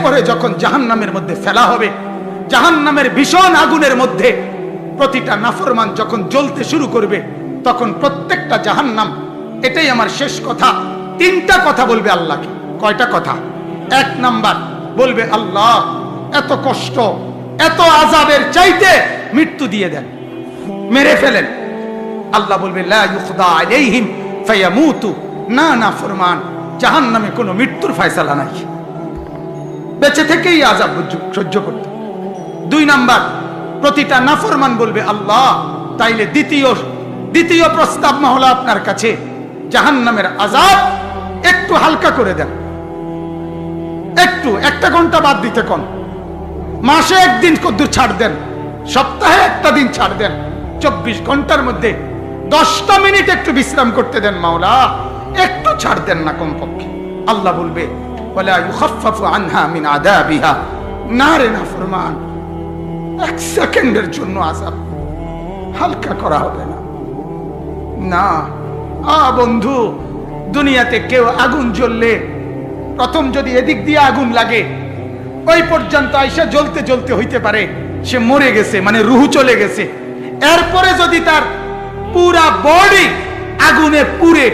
এরপরে যখন জাহান্নামের মধ্যে ফেলা হবে, জাহান্নামের ভীষণ আগুনের মধ্যে প্রতিটা নাফরমান যখন জ্বলতে শুরু করবে, তখন প্রত্যেকটা জাহান্নাম, এটাই আমার শেষ কথা, তিনটা কথা বলবে আল্লাহকে। কয়টা কথা? এক নাম্বার বলবে, আল্লাহ এত কষ্ট, এত আযাবের চাইতে মৃত্যু দিয়ে দেন, মেরে ফেলেন। আল্লাহ বলবে, লা ইউখদা আলাইহিম ফায়ামুতু, না না ফরমান, জাহান্নামে কোনো মৃত্যুর ফয়সালা নাই, বেঁচে থেকেই আযাব সহ্য করতে। দুই নাম্বার, প্রতিটা নাফরমান বলবে, আল্লাহ তাইলে দ্বিতীয় প্রস্তাব মহলা আপনার কাছে, জাহান্নামের আযাব একটু হালকা করে দেন, একটু 1 ঘন্টা বাদ দিতে কোন, মাসে একদিন কদ্দুর ছাড় দেন, সপ্তাহে একটা দিন ছাড় দেন, 24 ঘন্টার মধ্যে 10টা মিনিট একটু বিশ্রাম করতে দেন মাওলা, একটু ছাড় দেন না কমপক্ষে। আল্লাহ বলবে, ওয়ালা ইউখাফফাফু আনহা মিন আযাবিহা, না রে নাফরমান, 1 সেকেন্ডের জন্য আযাব হালকা করা হবে না। না বন্ধু, দুনিয়াতে কেউ আগুন জ্বললে প্রথম যদি এদিক দিয়ে আগুন লাগে, ওই পর্যন্ত আইসা জ্বলতে জ্বলতে হইতে পারে সে মরে গেছে, মানে রুহু চলে গেছে। এরপরে যদি তার পুরা বডি আগুনে পুড়ে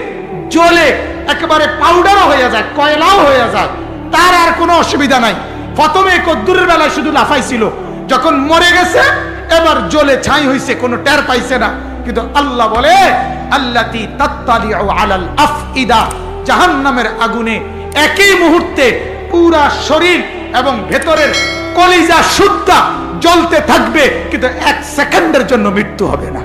জ্বলে একেবারে পাউডারও হয়ে যায়, কয়লাও হয়ে যায়, তার আর কোনো অসুবিধা নাই। প্রথমে কদ্দুরের বেলায় শুধু লাফাইছিল, যখন মরে গেছে এবার জ্বলে ছাই হইছে, কোনো টের পাইছে না। কিন্তু আল্লাহ বলে, আল্লাতী তাত্তালিউ আলাল আফইদা, জাহান্নামের আগুনে একই মুহূর্তে পুরা শরীর এবং ভেতরের কলিজা সুদ্ধা জ্বলতে থাকবে, কিন্তু 1 সেকেন্ডের জন্য মৃত্যু হবে না।